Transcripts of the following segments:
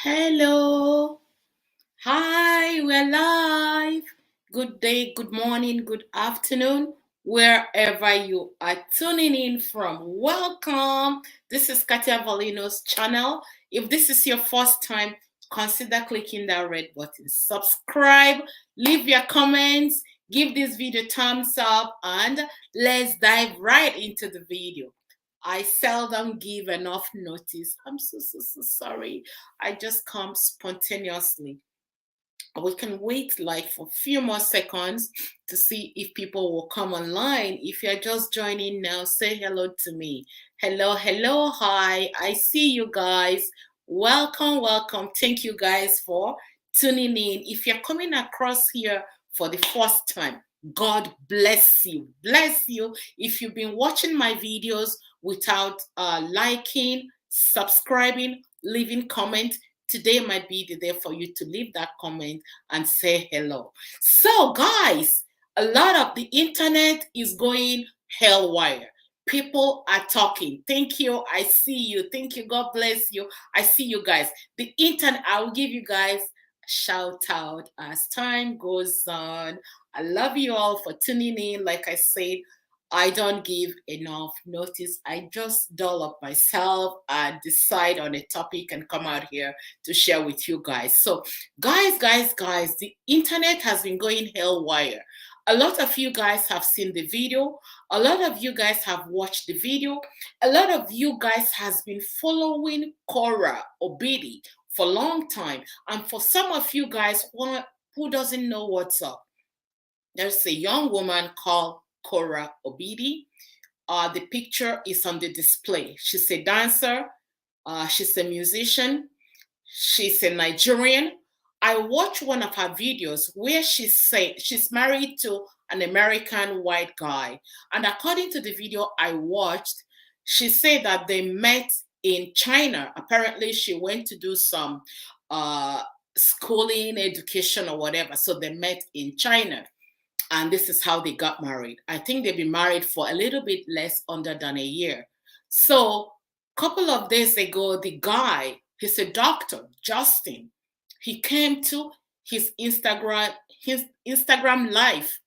Hello. Hi, we're live. Good day, good morning, good afternoon, wherever you are tuning in from. Welcome. This is Katia Valino's channel. If this is your first time, consider clicking that red button. Subscribe, leave your comments, give this video thumbs up, and let's dive right into the video. I seldom give enough notice. I'm so sorry. I just come spontaneously. We can wait like for a few more seconds to see if people will come online. If you're just joining now, say hello to me. Hello, hi. I see you guys. Welcome. Thank you guys for tuning in. If you're coming across here for the first time, God bless you. Bless you. If you've been watching my videos without liking, subscribing, leaving comment, today might be the day for you to leave that comment and say hello. So, guys, a lot of the internet is going hellwire. People are talking. Thank you. I see you. Thank you. God bless you. I see you guys. The internet, I will give you guys a shout out as time goes on. I love you all for tuning in. Like I said, I don't give enough notice. I just doll up myself and decide on a topic and come out here to share with you guys. So, guys, the internet has been going hellwire. A lot of you guys have seen the video. A lot of you guys have watched the video. A lot of you guys has been following Korra Obidi for a long time. And for some of you guys who doesn't know what's up, there's a young woman called Korra Obidi. The picture is on the display. She's a dancer. She's a musician. She's a Nigerian. I watched one of her videos where she said she's married to an American white guy. And according to the video I watched, she said that they met in China. Apparently, she went to do some schooling, education, or whatever. So they met in China. And this is how they got married. I think they've been married for a little bit less under than a year. So a couple of days ago, the guy, he's a doctor, Justin, he came to his Instagram live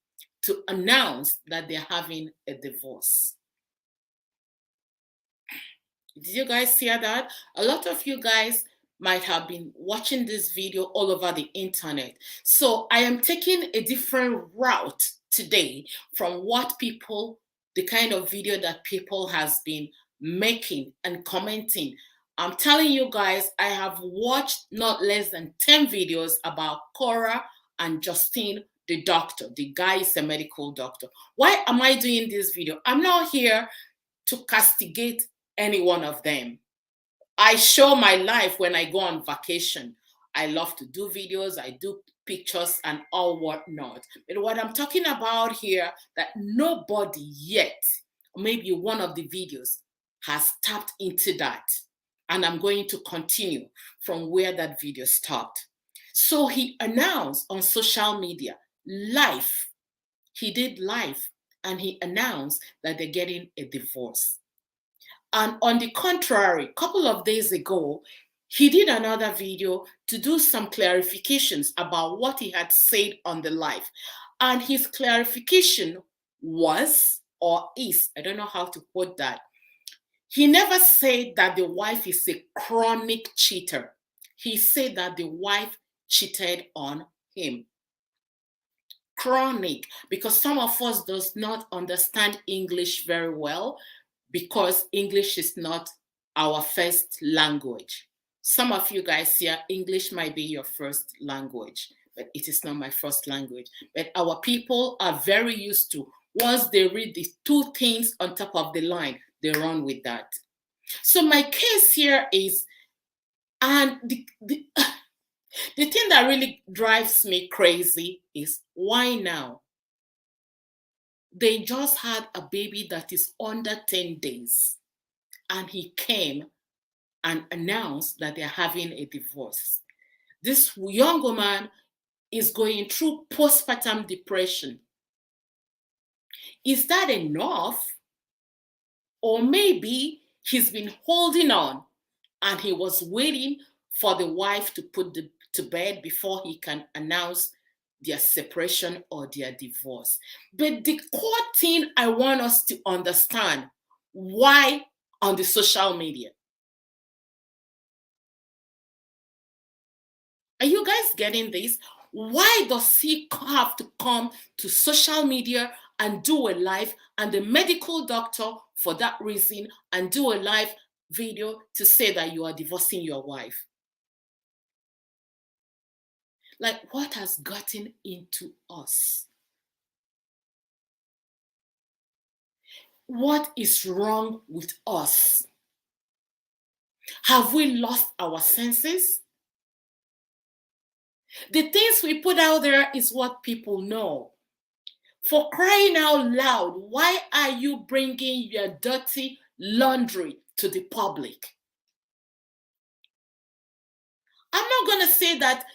to announce that they're having a divorce. Did you guys hear that? A lot of you guys might have been watching this video all over the internet. So I am taking a different route today from what people, the kind of video that people has been making and commenting. I'm telling you guys, I have watched not less than 10 videos about Korra and Justine, the doctor. The guy is a medical doctor. Why am I doing this video? I'm not here to castigate any one of them. I show my life when I go on vacation. I love to do videos, I do pictures and all whatnot. But what I'm talking about here, that nobody yet, maybe one of the videos, has tapped into that. And I'm going to continue from where that video stopped. So he announced on social media, live. He did live and he announced that they're getting a divorce. And on the contrary, a couple of days ago, he did another video to do some clarifications about what he had said on the live. And his clarification was, or is, I don't know how to put that. He never said that the wife is a chronic cheater. He said that the wife cheated on him. Chronic, because some of us does not understand English very well, because English is not our first language. Some of you guys here, English might be your first language, but it is not my first language. But our people are very used to, once they read the two things on top of the line, they run with that. So my case here is, and the thing that really drives me crazy is, why now? They just had a baby that is under 10 days. And he came and announced that they're having a divorce. This young woman is going through postpartum depression. Is that enough? Or maybe he's been holding on and he was waiting for the wife to put to bed before he can announce their separation or their divorce. But the core thing I want us to understand, why on the social media? Are you guys getting this? Why does he have to come to social media and do a live, and the medical doctor for that reason, and do a live video to say that you are divorcing your wife? Like, what has gotten into us? What is wrong with us? Have we lost our senses? The things we put out there is what people know. For crying out loud, why are you bringing your dirty laundry to the public? I'm not going to say that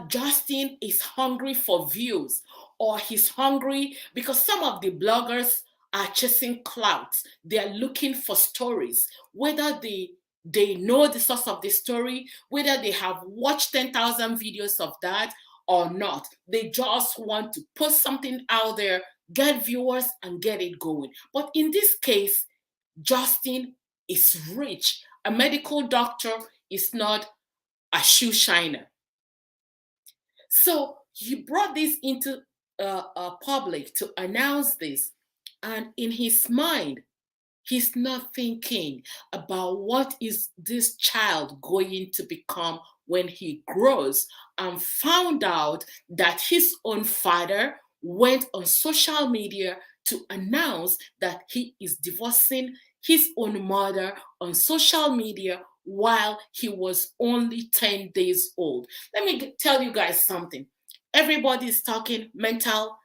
Justin is hungry for views, or he's hungry because some of the bloggers are chasing clouds. They're looking for stories, whether they know the source of the story, whether they have watched 10,000 videos of that or not. They just want to put something out there, get viewers, and get it going. But in this case, Justin is rich. A medical doctor is not a shoe shiner. So he brought this into public to announce this. And in his mind, he's not thinking about what is this child going to become when he grows, and found out that his own father went on social media to announce that he is divorcing his own mother on social media while he was only 10 days old. Let me tell you guys something. Everybody is talking mental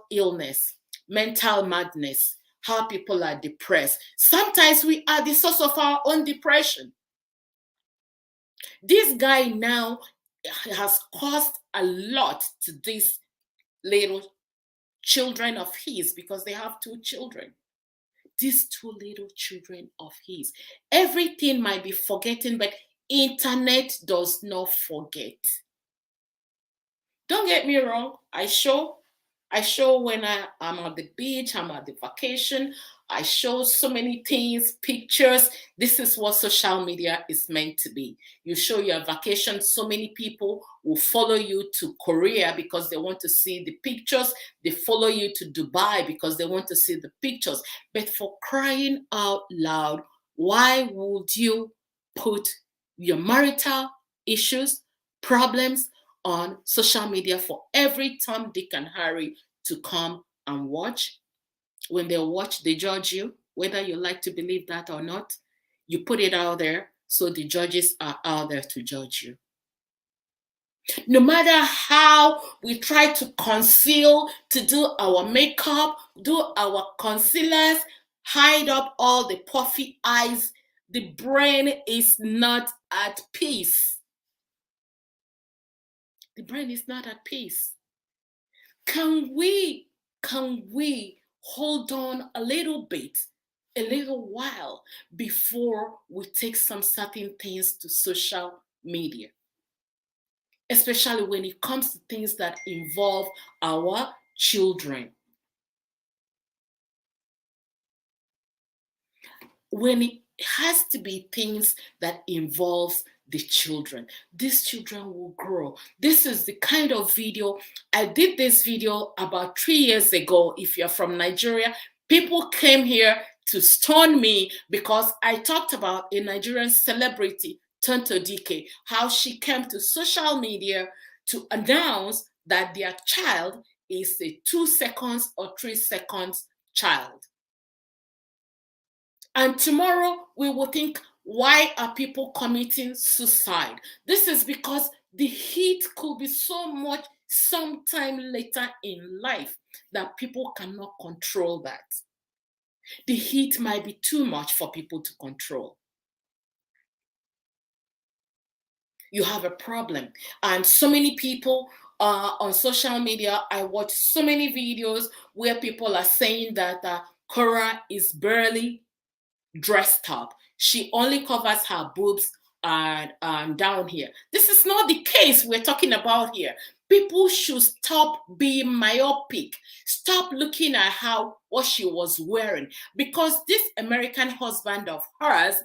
illness, mental madness, how people are depressed. Sometimes we are the source of our own depression. This guy now has caused a lot to these little children of his, because they have two children. These two little children of his. Everything might be forgetting, but internet does not forget. Don't get me wrong. I show when I'm at the beach, I'm at the vacation. I show so many things, pictures. This is what social media is meant to be. You show your vacation. So many people will follow you to Korea because they want to see the pictures. They follow you to Dubai because they want to see the pictures. But for crying out loud, why would you put your marital issues, problems on social media for every Tom, Dick, and Harry to come and watch? When they watch, they judge you, whether you like to believe that or not. You put it out there, so the judges are out there to judge you. No matter how we try to conceal, to do our makeup, do our concealers, hide up all the puffy eyes, the brain is not at peace. The brain is not at peace. Can we hold on a little bit, a little while, before we take some certain things to social media? Especially when it comes to things that involve our children. When it has to be things that involves the children, these children will grow. This is the kind of video. I did this video about 3 years ago. If you're from Nigeria, people came here to stone me because I talked about a Nigerian celebrity, Tonto Dike, how she came to social media to announce that their child is a 2 seconds or 3 seconds child. And tomorrow we will think, why are people committing suicide? This is because the heat could be so much sometime later in life that people cannot control that. The heat might be too much for people to control. You have a problem. And so many people on social media, I watch so many videos where people are saying that Korra is barely dressed up. She only covers her boobs and down here. This is not the case we're talking about here. People should stop being myopic. Stop looking at how what she was wearing, because this American husband of hers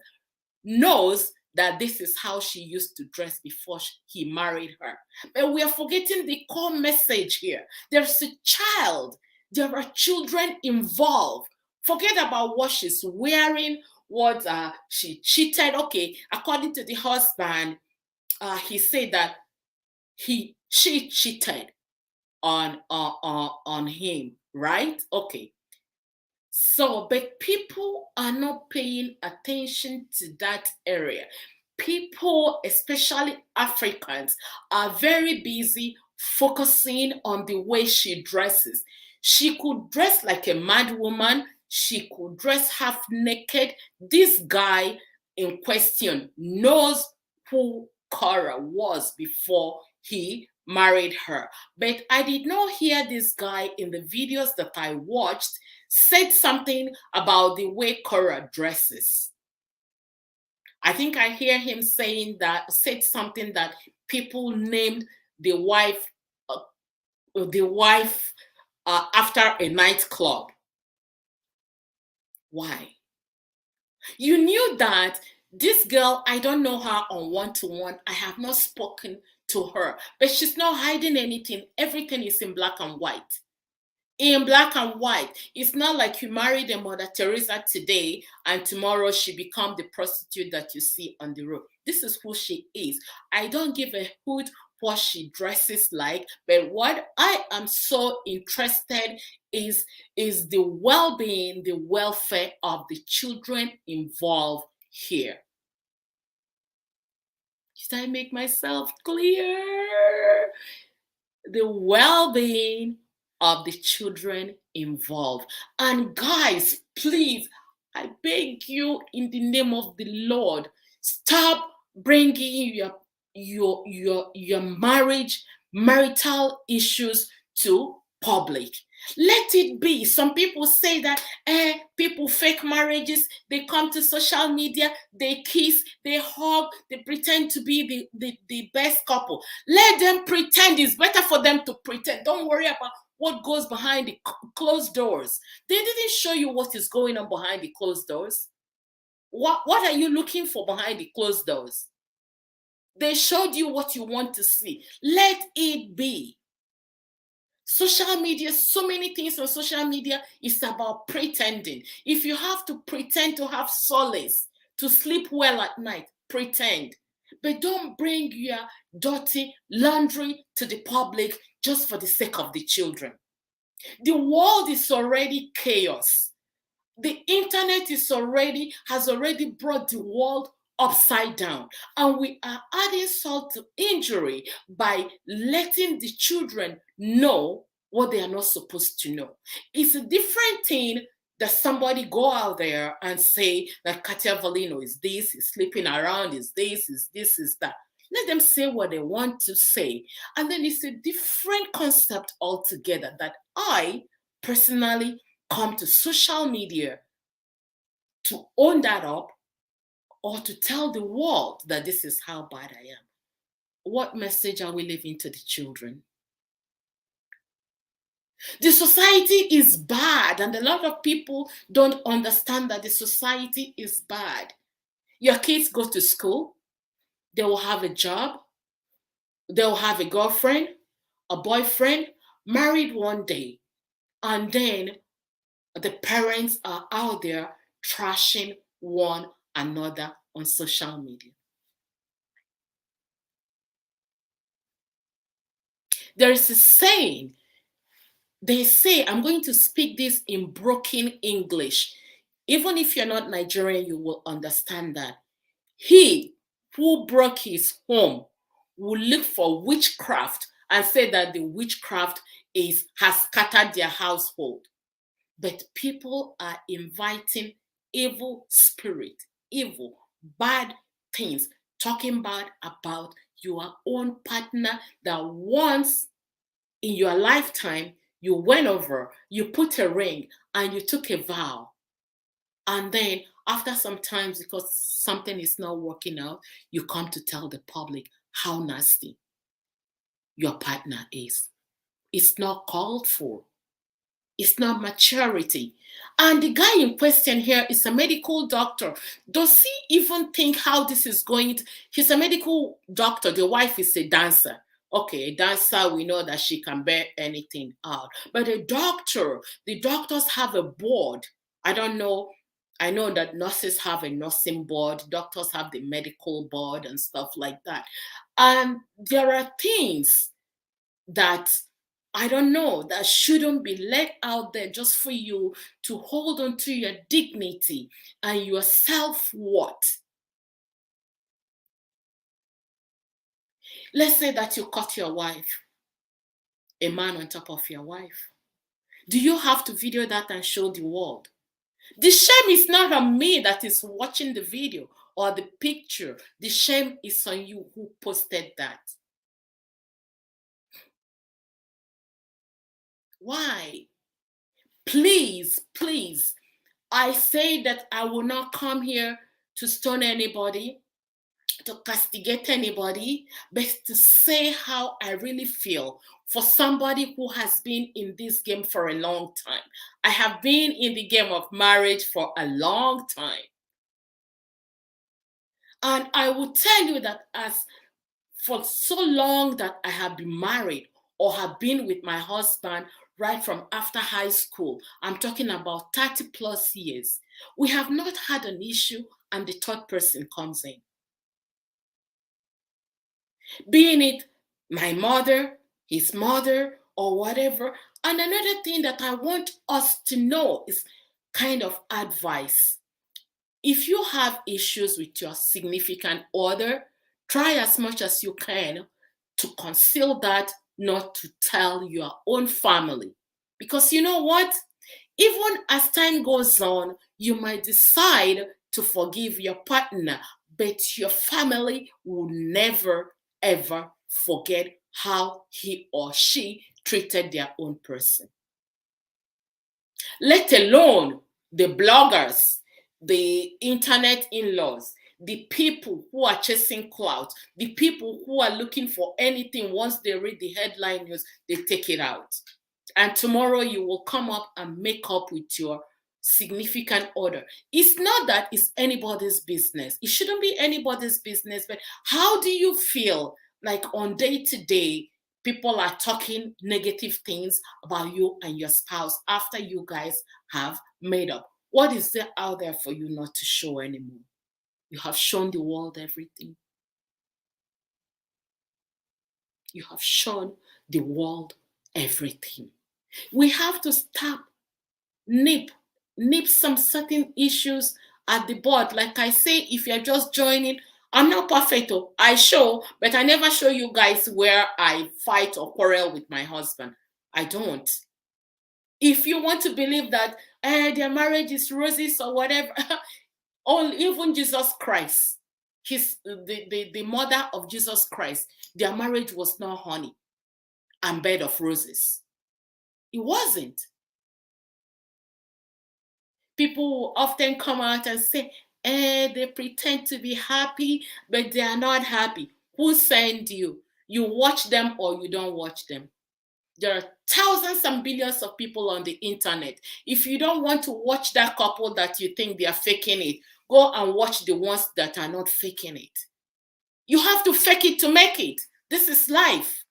knows that this is how she used to dress before he married her. But we are forgetting the core message here. There's a child, there are children involved. Forget about what she's wearing, what she cheated. Okay, according to the husband, he said that she cheated on him, right? Okay. So, but people are not paying attention to that area. People, especially Africans, are very busy focusing on the way she dresses. She could dress like a mad woman, she could dress half naked. This guy in question knows who Korra was before he married her. But I did not hear this guy in the videos that I watched said something about the way Korra dresses. I think I hear him said something that people named the wife, uh, after a nightclub. Why? You knew that this girl, I don't know her on one-to-one. I have not spoken to her, but she's not hiding anything. Everything is in black and white. In black and white. It's not like you married a Mother Teresa today and tomorrow she become the prostitute that you see on the road. This is who she is. I don't give a hoot what she dresses like, but what I am so interested is the well-being, the welfare of the children involved here. Did I make myself clear? The well-being of the children involved. And guys, please, I beg you in the name of the Lord, stop bringing your marital issues to public. Let it be. Some people say that people fake marriages, they come to social media, they kiss, they hug, they pretend to be the best couple. Let them pretend. It's better for them to pretend. Don't worry about what goes behind the closed doors. They didn't show you what is going on behind the closed doors. What are you looking for behind the closed doors? They showed you what you want to see. Let it be. Social media, so many things on social media is about pretending. If you have to pretend to have solace, to sleep well at night, pretend. But don't bring your dirty laundry to the public just for the sake of the children. The world is already chaos. The internet has already brought the world upside down, and we are adding salt to injury by letting the children know what they are not supposed to know. It's a different thing that somebody go out there and say that Katia Valino is this, is sleeping around, is this, is that. Let them say what they want to say. And then it's a different concept altogether that I personally come to social media to own that up or to tell the world that this is how bad I am. What message are we leaving to the children? The society is bad, and a lot of people don't understand that the society is bad. Your kids go to school, they will have a job, they will have a girlfriend, a boyfriend, married one day, and then the parents are out there trashing one another on social media. There is a saying, they say, I'm going to speak this in broken English. Even if you're not Nigerian, you will understand that. He who broke his home will look for witchcraft and say that the witchcraft has scattered their household. But people are inviting evil spirit, evil, bad things, talking bad about your own partner that once in your lifetime you went over, you put a ring, and you took a vow. And then after some time, because something is not working out, you come to tell the public how nasty your partner is. It's not called for. It's not maturity. And the guy in question here is a medical doctor. Does he even think how this is going to? He's a medical doctor. The wife is a dancer. Okay, a dancer, we know that she can bear anything out. But a doctor, the doctors have a board. I don't know. I know that nurses have a nursing board, doctors have the medical board and stuff like that. And there are things that I don't know that shouldn't be let out there just for you to hold on to your dignity and your self-worth. Let's say that you caught your wife, a man on top of your wife. Do you have to video that and show the world? The shame is not on me that is watching the video or the picture. The shame is on you who posted that. Why? Please, please. I say that I will not come here to stone anybody, to castigate anybody, but to say how I really feel for somebody who has been in this game for a long time. I have been in the game of marriage for a long time. And I will tell you that as for so long that I have been married or have been with my husband right from after high school, I'm talking about 30 plus years, we have not had an issue and the third person comes in. Being it my mother, his mother, or whatever. And another thing that I want us to know is kind of advice. If you have issues with your significant other, try as much as you can to conceal that, not to tell your own family. Because you know what? Even as time goes on, you might decide to forgive your partner, but your family will never ever forget how he or she treated their own person. Let alone the bloggers, the internet in-laws, the people who are chasing clout, the people who are looking for anything. Once they read the headline news, they take it out. And tomorrow you will come up and make up with your significant other. It's not that it's anybody's business. It shouldn't be anybody's business, but how do you feel like on day to day, people are talking negative things about you and your spouse after you guys have made up? What is there out there for you not to show anymore? You have shown the world everything. You have shown the world everything. We have to stop, nip some certain issues at the board. Like I say, if you're just joining, I'm not perfect. Oh, I show, but I never show you guys where I fight or quarrel with my husband. I don't. If you want to believe that their marriage is roses or whatever, or even Jesus Christ, the mother of Jesus Christ, their marriage was not honey and bed of roses. It wasn't. People will often come out and say, they pretend to be happy, but they are not happy. Who sent you? You watch them or you don't watch them. There are thousands and billions of people on the internet. If you don't want to watch that couple that you think they are faking it, go and watch the ones that are not faking it. You have to fake it to make it. This is life.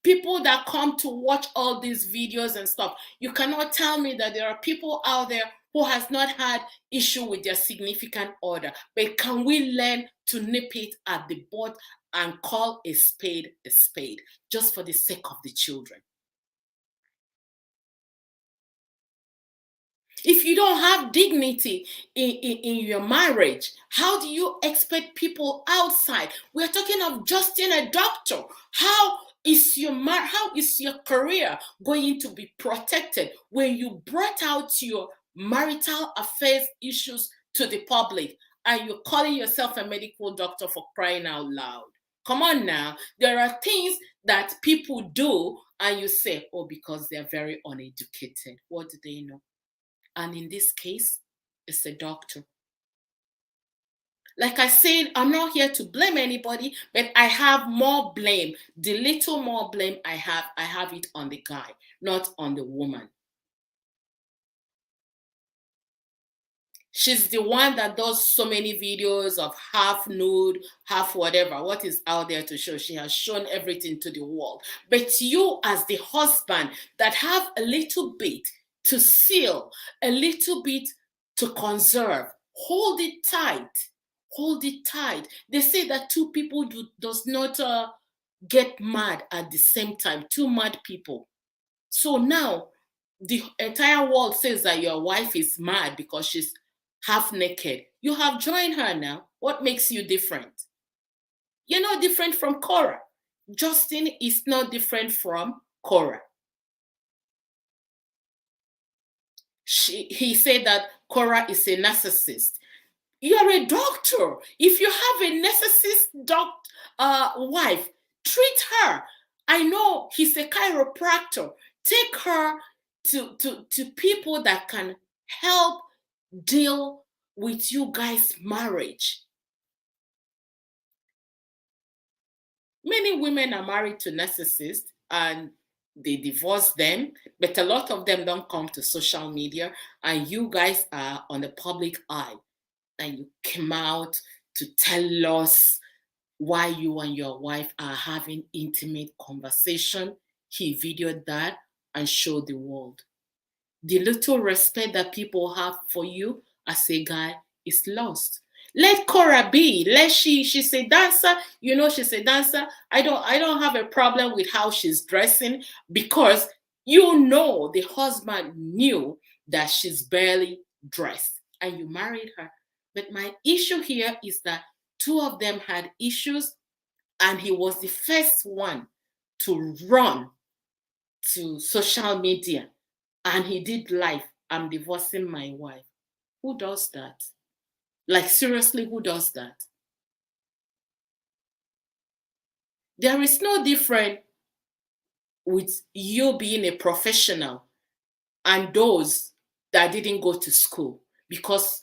People that come to watch all these videos and stuff, you cannot tell me that there are people out there who has not had issue with their significant other. But can we learn to nip it at the bud and call a spade just for the sake of the children? If you don't have dignity in your marriage, how do you expect people outside? We're talking of just in a doctor. How is your career going to be protected when you brought out your marital affairs issues to the public and you're calling yourself a medical doctor, for crying out loud? Come on now. There are things that people do and you say, oh, because they're very uneducated. What do they know? And in this case, is a doctor. Like I said, I'm not here to blame anybody, but I have more blame. The little more blame I have it on the guy, not on the woman. She's the one that does so many videos of half nude, half whatever. What is out there to show? She has shown everything to the world. But you, as the husband, that have a little bit to seal, a little bit to conserve, hold it tight. Hold it tight. They say that two people does not get mad at the same time. Two mad people. So now the entire world says that your wife is mad because she's half naked. You have joined her now. What makes you different? You're not different from Korra. Justin is not different from Korra. He said that Korra is a narcissist. You're a doctor. If you have a narcissist wife, treat her. I know he's a chiropractor. Take her to people that can help deal with you guys' marriage. Many women are married to narcissists and they divorce them, but a lot of them don't come to social media, and you guys are on the public eye, and you came out to tell us why you and your wife are having intimate conversation. He videoed that and showed the world. The little respect that people have for you as a guy is lost. Let Korra be. She's a dancer. You know she's a dancer. I don't have a problem with how she's dressing, because you know the husband knew that she's barely dressed and you married her. But my issue here is that two of them had issues, and he was the first one to run to social media, and he did live, I'm divorcing my wife. Who does that? Like, seriously, who does that? There is no difference with you being a professional and those that didn't go to school, because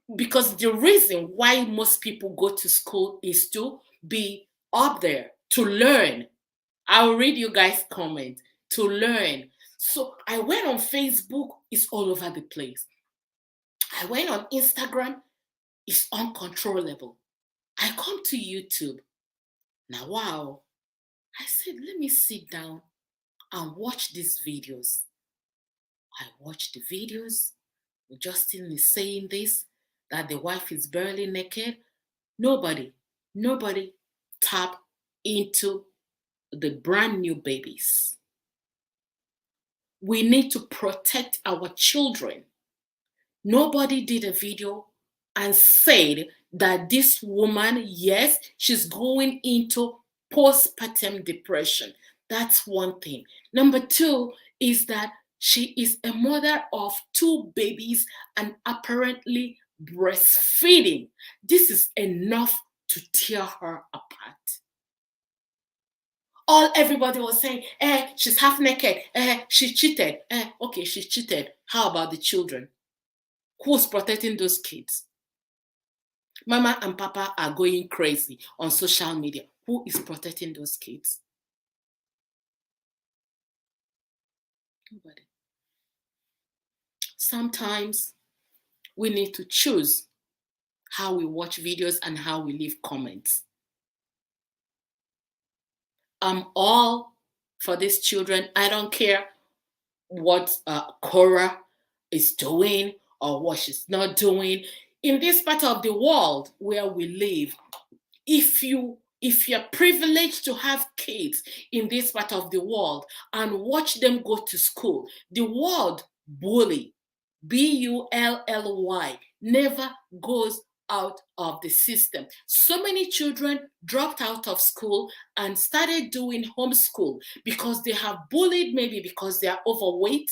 the reason why most people go to school is to be up there, to learn. I'll read you guys' comment. To learn. So I went on Facebook, it's all over the place. I went on Instagram, it's uncontrollable. I come to YouTube. Now, wow. I said, let me sit down and watch these videos. I watched the videos. Justin is saying this, that the wife is barely naked. Nobody tap into the brand new babies. We need to protect our children. Nobody did a video and said that this woman, yes, she's going into postpartum depression. That's one thing. Number two is that she is a mother of two babies and apparently breastfeeding. This is enough to tear her apart. Everybody was saying, she's half naked, she cheated. Okay, she cheated. How about the children? Who's protecting those kids? Mama and Papa are going crazy on social media. Who is protecting those kids? Nobody. Sometimes we need to choose how we watch videos and how we leave comments. I'm all for these children. I don't care what Korra is doing or what she's not doing. In this part of the world where we live, if you're privileged to have kids in this part of the world and watch them go to school, the word bully, bully, never goes out of the system. So many children dropped out of school and started doing homeschool because they have bullied, maybe because they are overweight,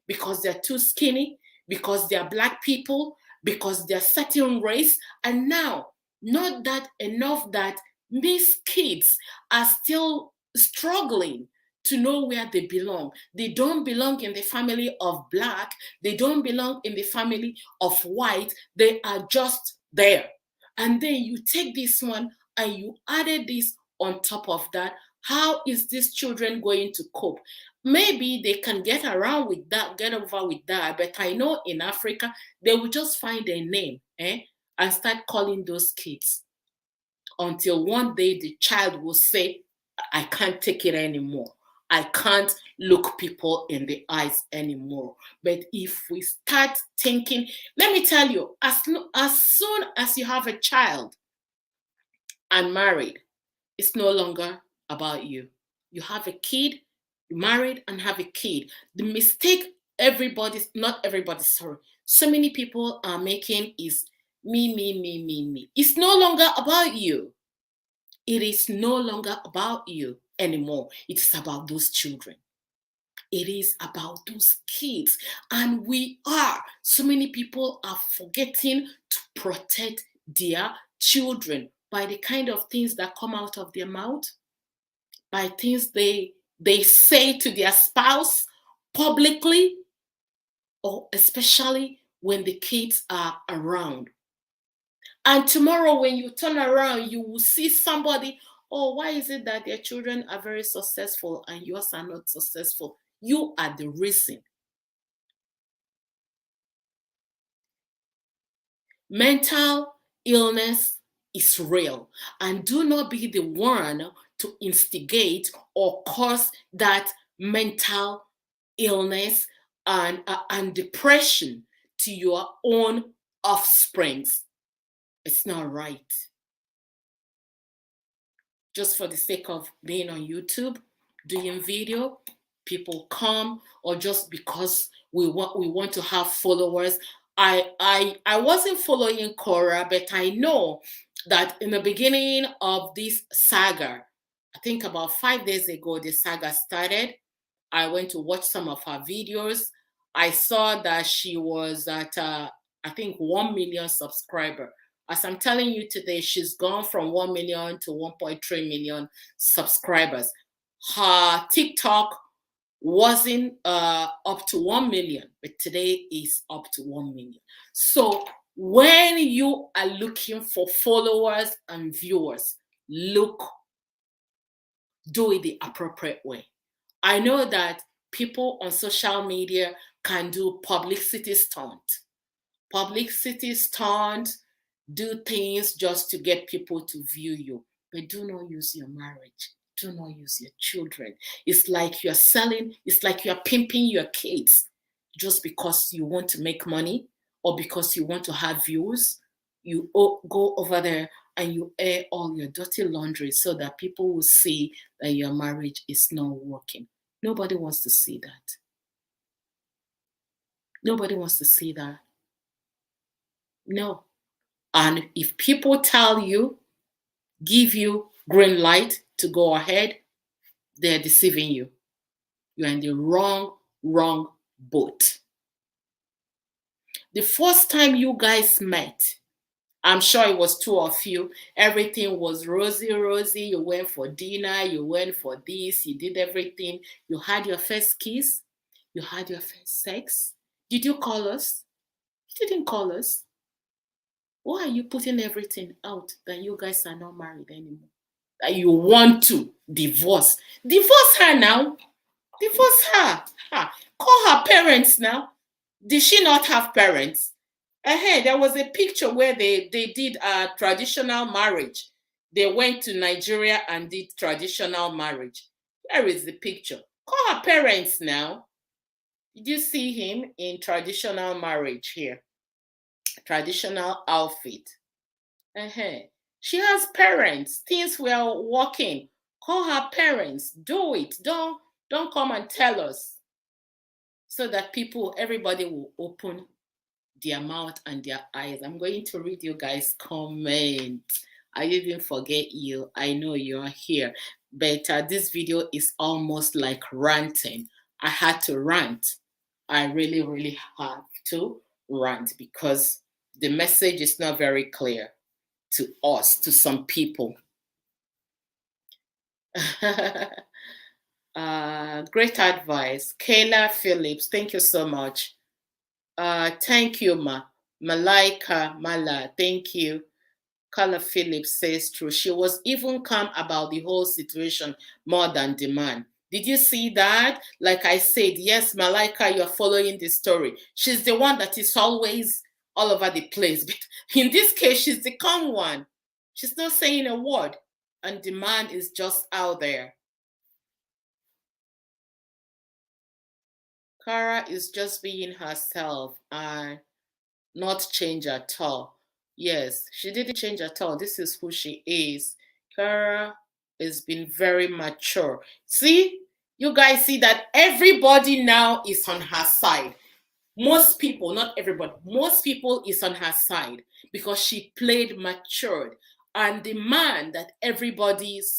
because they're too skinny, because they're Black people, because they're certain race. And now, not that enough that these kids are still struggling to know where they belong. They don't belong in the family of black. They don't belong in the family of white. They are just there. And then you take this one and you added this on top of that. How is these children going to cope? Maybe they can get around with that, get over with that. But I know in Africa, they will just find a name and start calling those kids until one day the child will say, I can't take it anymore. I can't look people in the eyes anymore. But if we start thinking, let me tell you, as soon as you have a child and married, it's no longer about you. You have a kid, you married and have a kid. The mistake not everybody, sorry, so many people are making is me, me, me, me, me. It's no longer about you. It is no longer about you anymore. It is about those children. It is about those kids. And so many people are forgetting to protect their children by the kind of things that come out of their mouth, by things they say to their spouse publicly, or especially when the kids are around. And tomorrow when you turn around, you will see somebody, oh, why is it that their children are very successful and yours are not successful? You are the reason. Mental illness is real, and do not be the one to instigate or cause that mental illness and depression to your own offsprings. It's not right. Just for the sake of being on YouTube, doing video, people come, or just because we want to have followers. I wasn't following Korra, but I know that in the beginning of this saga, I think about 5 days ago, the saga started. I went to watch some of her videos. I saw that she was at I think 1 million subscriber. As I'm telling you today, she's gone from 1 million to 1.3 million subscribers. Her TikTok wasn't up to 1 million, but today is up to 1 million. So when you are looking for followers and viewers, do it the appropriate way. I know that people on social media can do publicity stunt. Publicity stunt, do things just to get people to view you. But do not use your marriage. Do not use your children. It's like you're selling, it's like you're pimping your kids just because you want to make money or because you want to have views. You go over there and you air all your dirty laundry so that people will see that your marriage is not working. Nobody wants to see that. Nobody wants to see that. No. And if people tell you, give you green light to go ahead, they're deceiving you. You're in the wrong boat. The first time you guys met, I'm sure it was two of you. Everything was rosy. You went for dinner, you went for this, you did everything. You had your first kiss, you had your first sex. Did you call us? You didn't call us. Why are you putting everything out that you guys are not married anymore? That you want to divorce? Divorce her now. Divorce her. Call her parents now. Did she not have parents? There was a picture where they did a traditional marriage. They went to Nigeria and did traditional marriage. Here is the picture. Call her parents now. Did you see him in traditional marriage here? Traditional outfit. She has parents. Things were working. Call her parents. Do it. Don't come and tell us. So that everybody will open their mouth and their eyes. I'm going to read you guys' comments. I didn't forget you. I know you are here. But this video is almost like ranting. I had to rant. I really have to rant because the message is not very clear to us, to some people. Great advice. Kayla Phillips, thank you so much. Thank you, Malaika Mala, thank you. Carla Phillips says true. She was even calm about the whole situation more than the man. Did you see that? Like I said, yes, Malaika, you're following the story. She's the one that is always all over the place. But in this case, she's the calm one. She's not saying a word. And the man is just out there. Kara is just being herself and not change at all. Yes, she didn't change at all. This is who she is. Kara has been very mature. See, you guys see that everybody now is on her side. Most people, not everybody, most people is on her side because she played matured. And the man that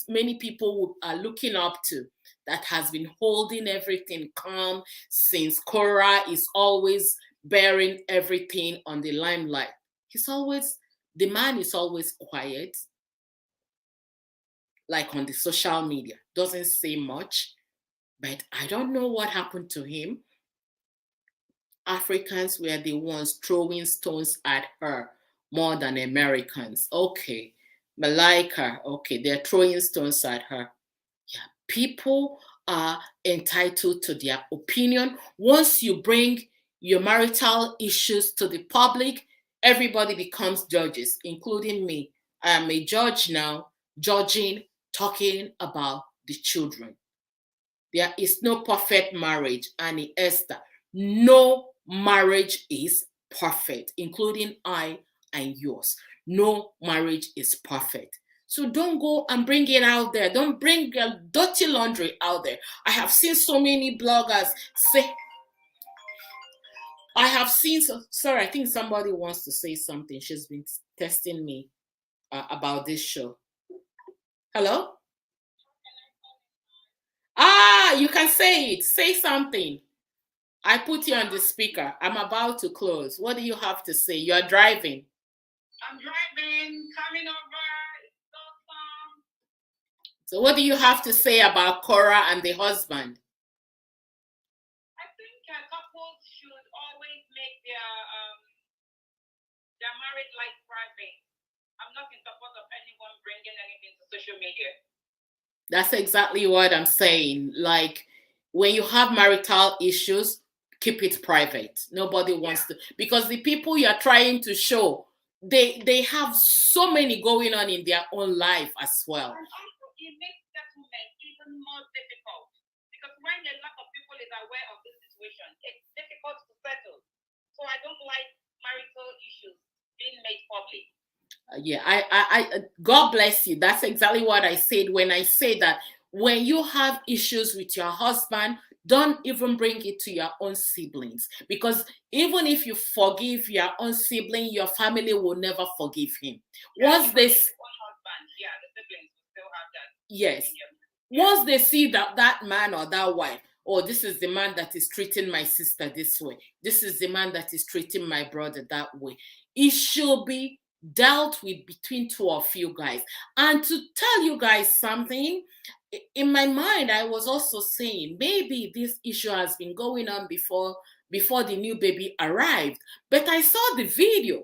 many people are looking up to, that has been holding everything calm since Korra is always bearing everything on the limelight. The man is always quiet, like on the social media, doesn't say much, but I don't know what happened to him. Africans were the ones throwing stones at her more than Americans. Okay. Malika, okay, they're throwing stones at her. Yeah, people are entitled to their opinion. Once you bring your marital issues to the public, everybody becomes judges, including me. I am a judge now, judging, talking about the children. There is no perfect marriage, Annie Esther. No marriage is perfect, including I and yours. No marriage is perfect. So don't go and bring it out there. Don't bring your dirty laundry out there. I have seen so many bloggers say, sorry, I think somebody wants to say something. She's been testing me about this show. Hello? You can say it. Say something. I put you on the speaker. I'm about to close. What do you have to say? You're driving. I'm driving, coming over. It's awesome. So what do you have to say about Korra and the husband? I think couples should always make their married life private. I'm not in support of anyone bringing anything to social media. That's exactly what I'm saying. Like, when you have marital issues, keep it private. Nobody wants to, because the people you're trying to show, they have so many going on in their own life as well. And also, it makes settlement even more difficult, because when a lot of people is aware of this situation, it's difficult to settle. So I don't like marital issues being made public. Yeah, God bless you. That's exactly what I said when I say that when you have issues with your husband, don't even bring it to your own siblings, because even if you forgive your own sibling, your family will never forgive him. Once they the siblings will still have that. Yes. Once they see that man or that wife, oh, this is the man that is treating my sister this way, this is the man that is treating my brother that way, it should be dealt with between two of you guys. And to tell you guys something, in my mind, I was also saying maybe this issue has been going on before the new baby arrived. But I saw the video.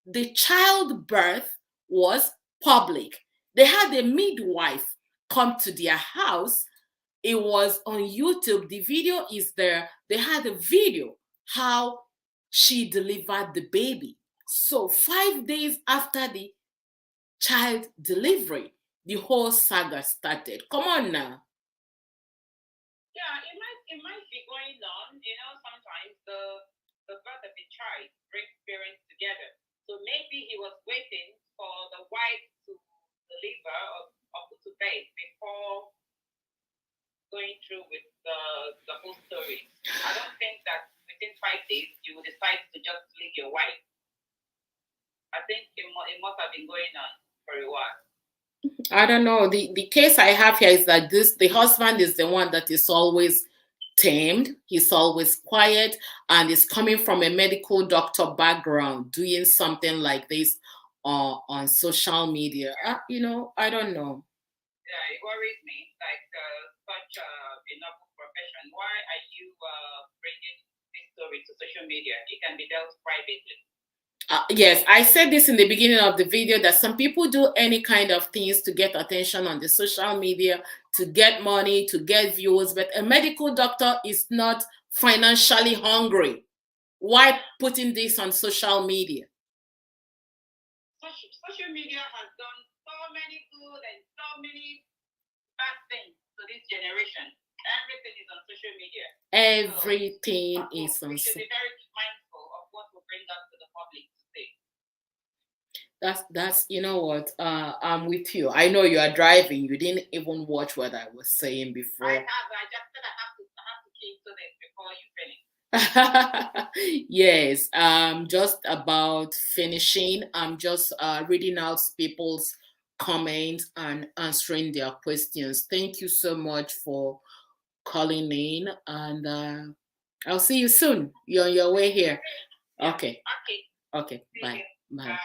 The childbirth was public. They had a midwife come to their house. It was on YouTube. The video is there. They had a video how she delivered the baby. So 5 days after the child delivery, the whole saga started. Come on now. Yeah, it might be going on. You know, sometimes the birth of a child brings parents together. So maybe he was waiting for the wife to deliver or put to bed before going through with the whole story. I don't think that within 5 days you will decide to just leave your wife. I think it must have been going on for a while. I don't know. The case I have here is that the husband is the one that is always tamed. He's always quiet and is coming from a medical doctor background, doing something like this on social media. You know, I don't know. Yeah, it worries me. Like such a noble profession, why are you bringing this story to social media? It can be dealt privately. Yes, I said this in the beginning of the video that some people do any kind of things to get attention on the social media, to get money, to get views, but a medical doctor is not financially hungry. Why putting this on social media? Social media has done so many good and so many bad things to this generation. Everything is on social media. Everything is on. We should be very mindful of what we bring up to the public today. That's you know what, I'm with you. I know you are driving. You didn't even watch what I was saying before. I just said I have to keep to this before you finish. Yes, just about finishing. I'm just reading out people's comments and answering their questions. Thank you so much for calling in, and I'll see you soon. You're on your way here. Okay. Okay. Bye. Bye.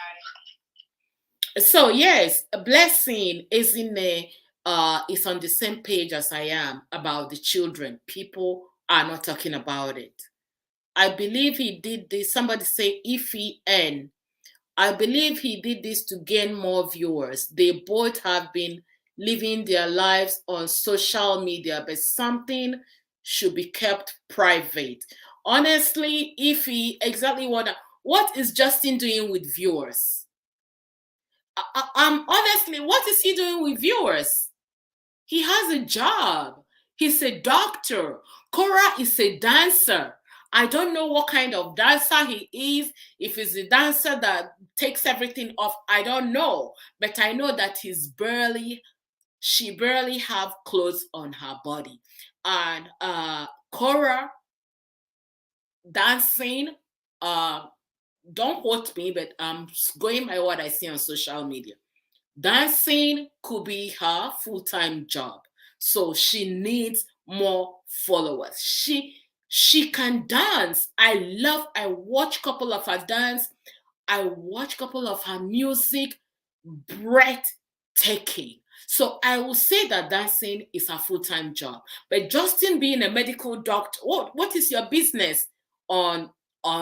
So yes, a blessing is is on the same page as I am about the children. People are not talking about it. I believe he did this. Somebody say EFN. I believe he did this to gain more viewers. They both have been living their lives on social media, but something should be kept private. Honestly, exactly what is Justin doing with viewers? Honestly, what is he doing with viewers? He has a job. He's a doctor. Korra is a dancer. I don't know what kind of dancer he is. If he's a dancer that takes everything off, I don't know. But I know that she barely have clothes on her body. And Korra dancing, don't quote me, but I'm going by what I see on social media. Dancing could be her full-time job. So she needs more followers. She can dance. I watch a couple of her dance. I watch a couple of her music. Breathtaking. So I will say that dancing is her full-time job. But Justin being a medical doctor, what is your business on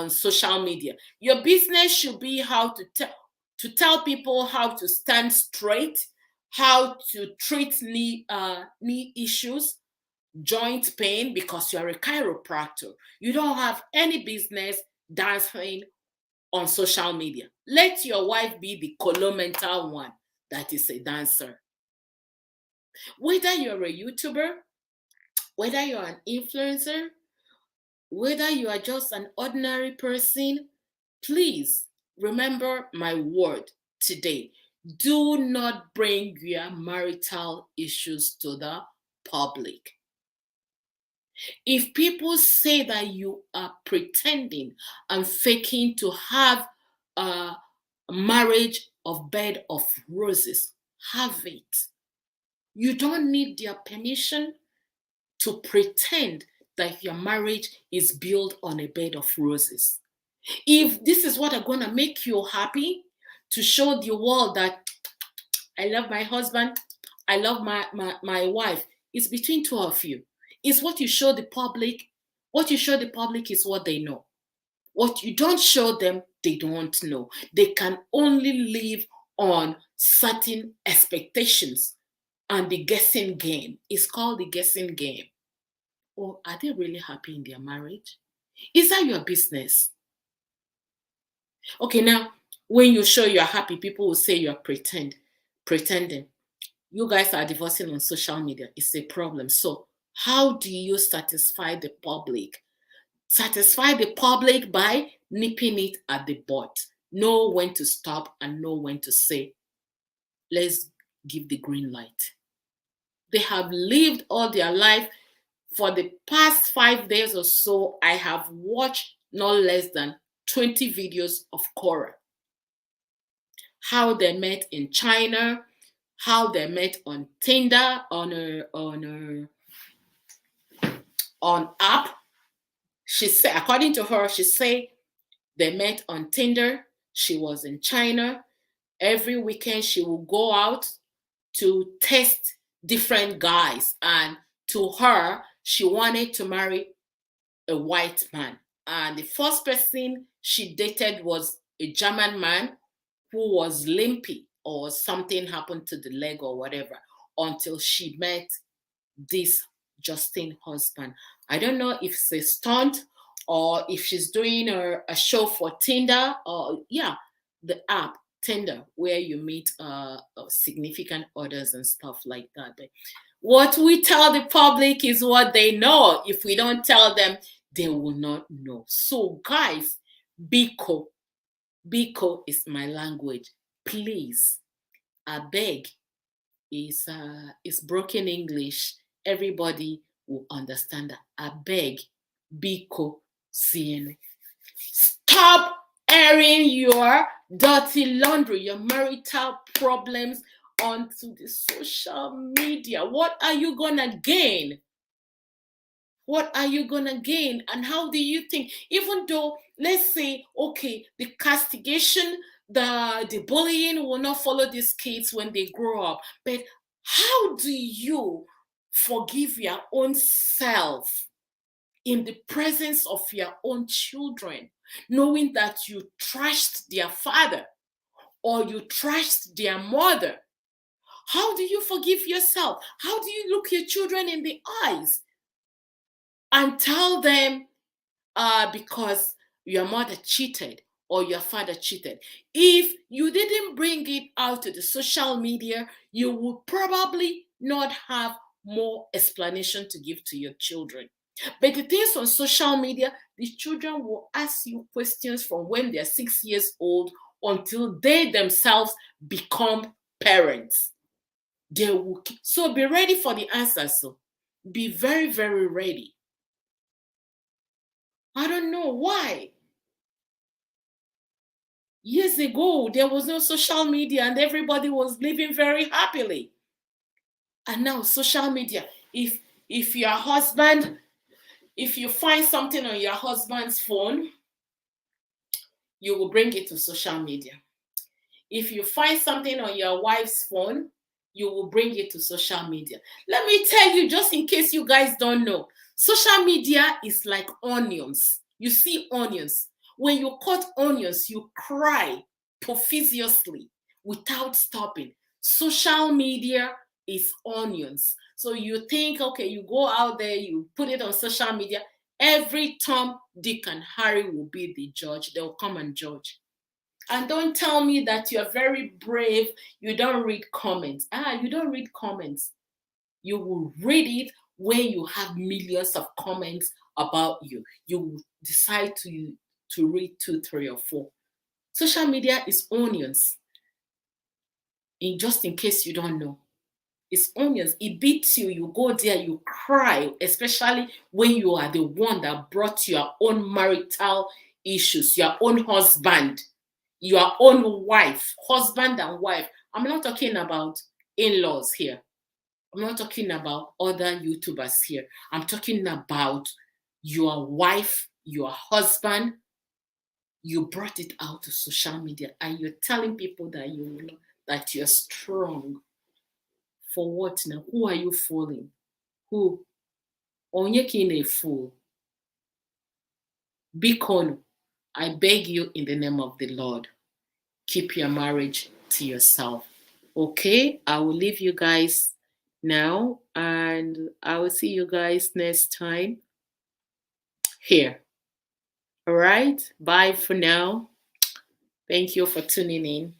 social media? Your business should be how to tell people how to stand straight, how to treat knee issues, joint pain, because you're a chiropractor. You don't have any business dancing on social media. Let your wife be the colomental one that is a dancer. Whether you're a YouTuber, whether you're an influencer, whether you are just an ordinary person, please remember my word today. Do not bring your marital issues to the public. If people say that you are pretending and faking to have a marriage of bed of roses, have it. You don't need their permission to pretend that your marriage is built on a bed of roses. If this is what are going to make you happy, to show the world that I love my husband, I love my wife, it's between two of you. It's what you show the public. What you show the public is what they know. What you don't show them, they don't know. They can only live on certain expectations. And the guessing game is called the guessing game. Or are they really happy in their marriage? Is that your business? Okay, now when you show you're happy, people will say you're pretending. You guys are divorcing on social media. It's a problem. So how do you satisfy the public? Satisfy the public by nipping it at the bud. Know when to stop and know when to say, let's give the green light. They have lived all their life. For the past 5 days or so, I have watched no less than 20 videos of Korra. How they met in China, how they met on Tinder, on app. She said, according to her, she said they met on Tinder. She was in China. Every weekend she will go out to test different guys, and To her, she wanted to marry a white man. And the first person she dated was a German man who was limpy or something happened to the leg or whatever until she met this Justin husband. I don't know if it's a stunt or if she's doing a show for Tinder or, yeah, the app Tinder where you meet significant others and stuff like that. But what we tell the public is what they know. If we don't tell them, they will not know. So, guys, Biko, Biko is my language. Please, I beg, is broken English. Everybody will understand that. I beg, Biko, Zien. Stop airing your dirty laundry, your marital problems onto the social media. What are you gonna gain? What are you gonna gain? And how do you think, even though, let's say, okay, the castigation, the bullying will not follow these kids when they grow up, but how do you forgive your own self in the presence of your own children, knowing that you trashed their father or you trashed their mother? How do you forgive yourself? How do you look your children in the eyes and tell them because your mother cheated or your father cheated? If you didn't bring it out to the social media, you would probably not have more explanation to give to your children. But the things on social media, the children will ask you questions from when they're 6 years old until they themselves become parents. They will so be ready for the answers. So be very, very ready. I don't know why. Years ago, there was no social media and everybody was living very happily. And now social media, if your husband, if you find something on your husband's phone, you will bring it to social media. If you find something on your wife's phone, you will bring it to social media. Let me tell you, just in case you guys don't know, social media is like onions. You see onions. When you cut onions, you cry profusely without stopping. Social media is onions. So you think, okay, you go out there, you put it on social media. Every Tom, Dick, and Harry will be the judge. They'll come and judge. And don't tell me that you're very brave. You don't read comments. You don't read comments. You will read it when you have millions of comments about you. You will decide to read 2, 3, or 4. Social media is onions. Just in case you don't know. It's onions. It beats you. You go there, you cry, especially when you are the one that brought your own marital issues, your own husband, your own wife, husband and wife. I'm not talking about in-laws here. I'm not talking about other YouTubers here. I'm talking about your wife, your husband. You brought it out to social media and you're telling people that that you're strong. For what now? Who are you fooling? Who? Onyekin a fool. Bikon, I beg you in the name of the Lord, keep your marriage to yourself. Okay, I will leave you guys now and I will see you guys next time here. All right, bye for now. Thank you for tuning in.